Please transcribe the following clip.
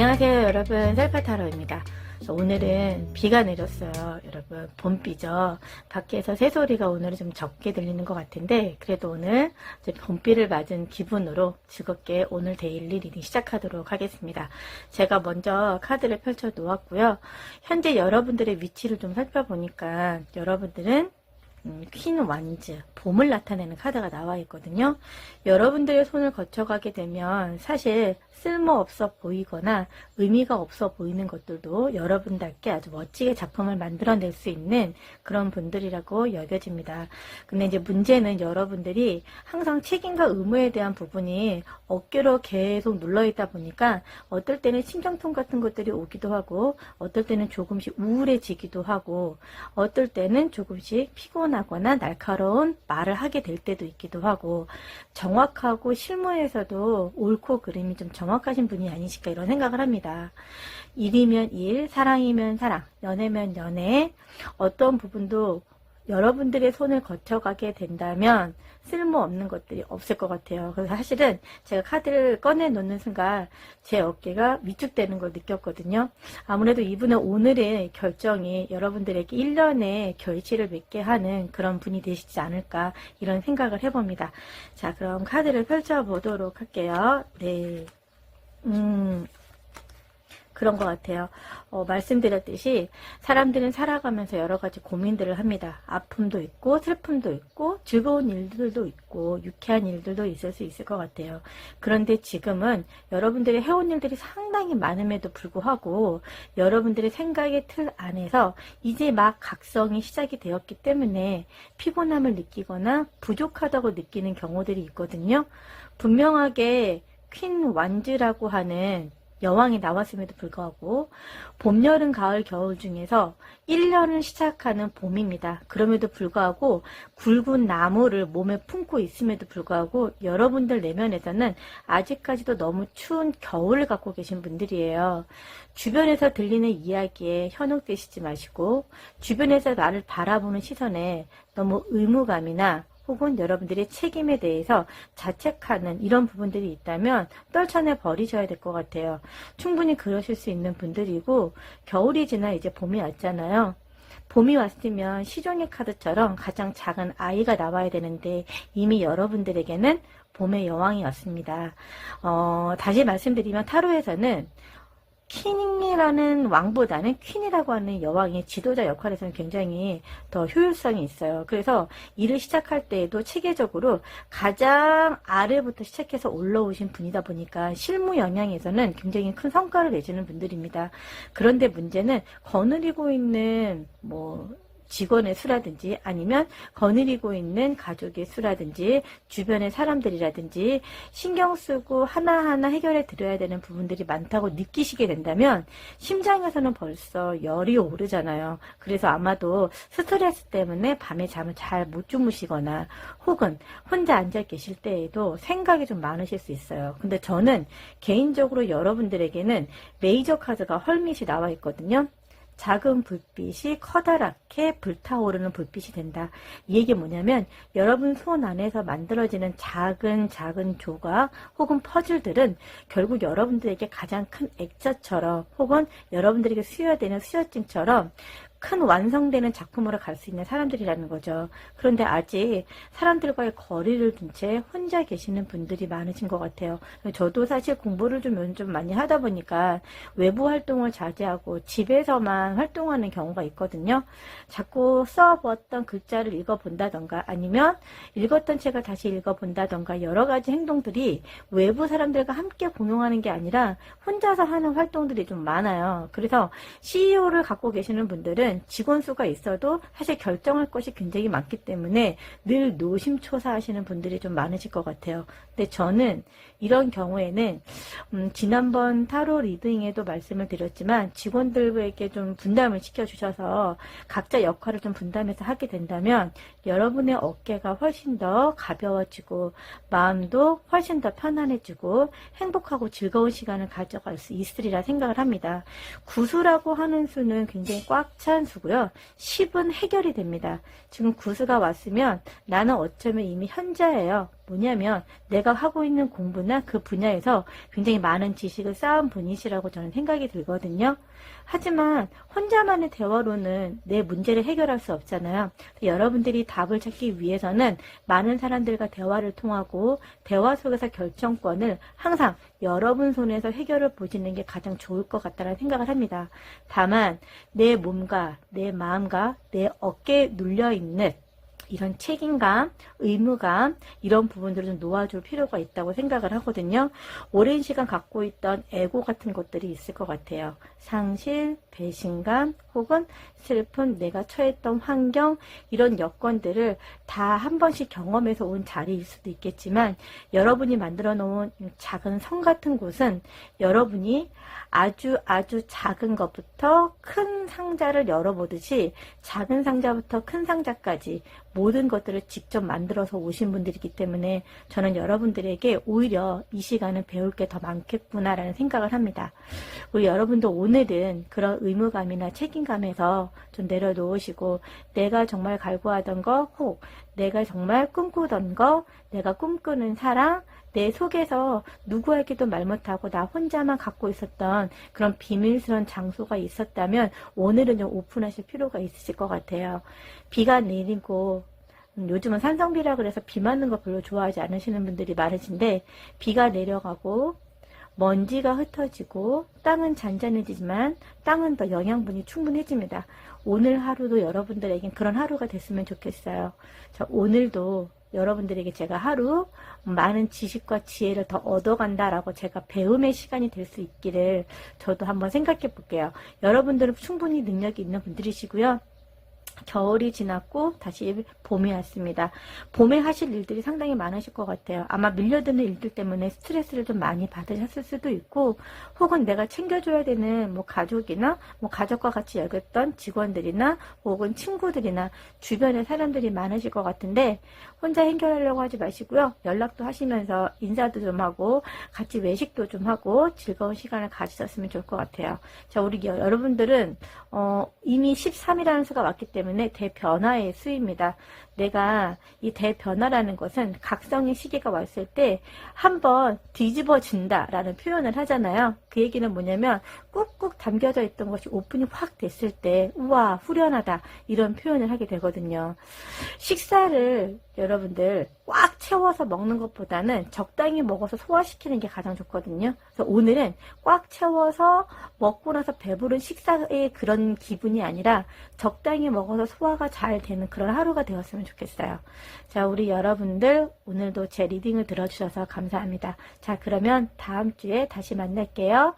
안녕하세요 여러분, 셀파타로입니다. 오늘은 비가 내렸어요. 여러분, 봄비죠. 밖에서 새소리가 오늘은 좀 적게 들리는 것 같은데, 그래도 오늘 봄비를 맞은 기분으로 즐겁게 오늘 데일리 리딩 시작하도록 하겠습니다. 제가 먼저 카드를 펼쳐 놓았고요. 현재 여러분들의 위치를 좀 살펴보니까 여러분들은 퀸 완즈, 봄을 나타내는 카드가 나와 있거든요. 여러분들의 손을 거쳐가게 되면 사실 쓸모없어 보이거나 의미가 없어 보이는 것들도 여러분답게 아주 멋지게 작품을 만들어낼 수 있는 그런 분들이라고 여겨집니다. 근데 이제 문제는 여러분들이 항상 책임과 의무에 대한 부분이 어깨로 계속 눌러있다 보니까 어떨 때는 신경통 같은 것들이 오기도 하고, 어떨 때는 조금씩 우울해지기도 하고, 어떨 때는 조금씩 피곤하거나 날카로운 말을 하게 될 때도 있기도 하고, 정확하고 실무에서도 옳고 그름이 좀 정확하신 분이 아니실까 이런 생각을 합니다. 일이면 일, 사랑이면 사랑, 연애면 연애, 어떤 부분도 여러분들의 손을 거쳐가게 된다면 쓸모없는 것들이 없을 것 같아요. 그래서 사실은 제가 카드를 꺼내놓는 순간 제 어깨가 위축되는 걸 느꼈거든요. 아무래도 이분은 오늘의 결정이 여러분들에게 1년의 결실을 맺게 하는 그런 분이 되시지 않을까 이런 생각을 해봅니다. 자, 그럼 카드를 펼쳐보도록 할게요. 네. 그런 것 같아요. 말씀드렸듯이 사람들은 살아가면서 여러 가지 고민들을 합니다. 아픔도 있고 슬픔도 있고 즐거운 일들도 있고 유쾌한 일들도 있을 수 있을 것 같아요. 그런데 지금은 여러분들이 해온 일들이 상당히 많음에도 불구하고 여러분들의 생각의 틀 안에서 이제 막 각성이 시작이 되었기 때문에 피곤함을 느끼거나 부족하다고 느끼는 경우들이 있거든요. 분명하게 퀸 완즈라고 하는 여왕이 나왔음에도 불구하고 봄, 여름, 가을, 겨울 중에서 1년을 시작하는 봄입니다. 그럼에도 불구하고 굵은 나무를 몸에 품고 있음에도 불구하고 여러분들 내면에서는 아직까지도 너무 추운 겨울을 갖고 계신 분들이에요. 주변에서 들리는 이야기에 현혹되시지 마시고 주변에서 나를 바라보는 시선에 너무 의무감이나 혹은 여러분들의 책임에 대해서 자책하는 이런 부분들이 있다면 떨쳐내 버리셔야 될 것 같아요. 충분히 그러실 수 있는 분들이고, 겨울이 지나 이제 봄이 왔잖아요. 봄이 왔으면 시종의 카드처럼 가장 작은 아이가 나와야 되는데 이미 여러분들에게는 봄의 여왕이 왔습니다. 다시 말씀드리면 타로에서는 킹이라는 왕보다는 퀸이라고 하는 여왕의 지도자 역할에서는 굉장히 더 효율성이 있어요. 그래서 일을 시작할 때에도 체계적으로 가장 아래부터 시작해서 올라오신 분이다 보니까 실무 영향에서는 굉장히 큰 성과를 내주는 분들입니다. 그런데 문제는 거느리고 있는 직원의 수라든지 아니면 거느리고 있는 가족의 수라든지 주변의 사람들이라든지 신경 쓰고 하나하나 해결해 드려야 되는 부분들이 많다고 느끼시게 된다면 심장에서는 벌써 열이 오르잖아요. 그래서 아마도 스트레스 때문에 밤에 잠을 잘 못 주무시거나 혹은 혼자 앉아 계실 때에도 생각이 좀 많으실 수 있어요. 근데 저는 개인적으로 여러분들에게는 메이저 카드가 헐밋이 나와 있거든요. 작은 불빛이 커다랗게 불타오르는 불빛이 된다. 이 얘기 뭐냐면 여러분 손 안에서 만들어지는 작은 조각 혹은 퍼즐들은 결국 여러분들에게 가장 큰 액자처럼 혹은 여러분들에게 수여되는 수여증처럼 큰 완성되는 작품으로 갈 수 있는 사람들이라는 거죠. 그런데 아직 사람들과의 거리를 둔 채 혼자 계시는 분들이 많으신 것 같아요. 저도 사실 공부를 좀 많이 하다 보니까 외부 활동을 자제하고 집에서만 활동하는 경우가 있거든요. 자꾸 써봤던 글자를 읽어본다던가 아니면 읽었던 책을 다시 읽어본다던가 여러 가지 행동들이 외부 사람들과 함께 공용하는 게 아니라 혼자서 하는 활동들이 좀 많아요. 그래서 CEO를 갖고 계시는 분들은 직원 수가 있어도 사실 결정할 것이 굉장히 많기 때문에 늘 노심초사하시는 분들이 좀 많으실 것 같아요. 근데 저는 이런 경우에는 지난번 타로 리딩에도 말씀을 드렸지만 직원들에게 좀 분담을 시켜주셔서 각자 역할을 좀 분담해서 하게 된다면 여러분의 어깨가 훨씬 더 가벼워지고 마음도 훨씬 더 편안해지고 행복하고 즐거운 시간을 가져갈 수 있으리라 생각을 합니다. 구수라고 하는 수는 굉장히 꽉 찬 소환수고요. 10은 해결이 됩니다. 지금 구수가 왔으면 나는 어쩌면 이미 현자예요. 뭐냐면 내가 하고 있는 공부나 그 분야에서 굉장히 많은 지식을 쌓은 분이시라고 저는 생각이 들거든요. 하지만 혼자만의 대화로는 내 문제를 해결할 수 없잖아요. 여러분들이 답을 찾기 위해서는 많은 사람들과 대화를 통하고 대화 속에서 결정권을 항상 여러분 손에서 해결을 보시는 게 가장 좋을 것 같다는 생각을 합니다. 다만 내 몸과 내 마음과 내 어깨에 눌려있는 이런 책임감, 의무감 이런 부분들을 좀 놓아줄 필요가 있다고 생각을 하거든요. 오랜 시간 갖고 있던 에고 같은 것들이 있을 것 같아요. 상실, 배신감 혹은 슬픔, 내가 처했던 환경 이런 여건들을 다 한 번씩 경험해서 온 자리일 수도 있겠지만 여러분이 만들어 놓은 작은 성 같은 곳은 여러분이 아주 작은 것부터 큰 상자를 열어보듯이 작은 상자부터 큰 상자까지 모든 것들을 직접 만들어서 오신 분들이기 때문에 저는 여러분들에게 오히려 이 시간은 배울 게 더 많겠구나라는 생각을 합니다. 우리 여러분도 오늘은 그런 의무감이나 책임감에서 좀 내려놓으시고 내가 정말 갈구하던 거 혹 내가 정말 꿈꾸던 거 내가 꿈꾸는 사랑 내 속에서 누구에게도 말 못하고 나 혼자만 갖고 있었던 그런 비밀스러운 장소가 있었다면 오늘은 좀 오픈하실 필요가 있으실 것 같아요. 비가 내리고 요즘은 산성비라 그래서 비 맞는 거 별로 좋아하지 않으시는 분들이 많으신데 비가 내려가고 먼지가 흩어지고 땅은 잔잔해지지만 땅은 더 영양분이 충분해집니다. 오늘 하루도 여러분들에겐 그런 하루가 됐으면 좋겠어요. 자, 오늘도 여러분들에게 제가 하루 많은 지식과 지혜를 더 얻어간다라고 제가 배움의 시간이 될 수 있기를 저도 한번 생각해 볼게요. 여러분들은 충분히 능력이 있는 분들이시고요. 겨울이 지났고 다시 봄이 왔습니다. 봄에 하실 일들이 상당히 많으실 것 같아요. 아마 밀려드는 일들 때문에 스트레스를 좀 많이 받으셨을 수도 있고 혹은 내가 챙겨줘야 되는 뭐 가족이나 뭐 가족과 같이 여겼던 직원들이나 혹은 친구들이나 주변에 사람들이 많으실 것 같은데 혼자 해결하려고 하지 마시고요. 연락도 하시면서 인사도 좀 하고 같이 외식도 좀 하고 즐거운 시간을 가지셨으면 좋을 것 같아요. 자, 우리 여러분들은 이미 13이라는 수가 왔기 때문에 대변화의 수입니다. 내가 이 대변화라는 것은 각성의 시기가 왔을 때 한번 뒤집어진다라는 표현을 하잖아요. 그 얘기는 뭐냐면 꾹꾹 담겨져 있던 것이 오픈이 확 됐을 때 우와 후련하다 이런 표현을 하게 되거든요. 식사를 여러분들 꽉 채워서 먹는 것보다는 적당히 먹어서 소화시키는 게 가장 좋거든요. 그래서 오늘은 꽉 채워서 먹고 나서 배부른 식사의 그런 기분이 아니라 적당히 먹어서 소화가 잘 되는 그런 하루가 되었으면 좋겠어요. 자, 우리 여러분들 오늘도 제 리딩을 들어주셔서 감사합니다. 자, 그러면 다음 주에 다시 만날게요.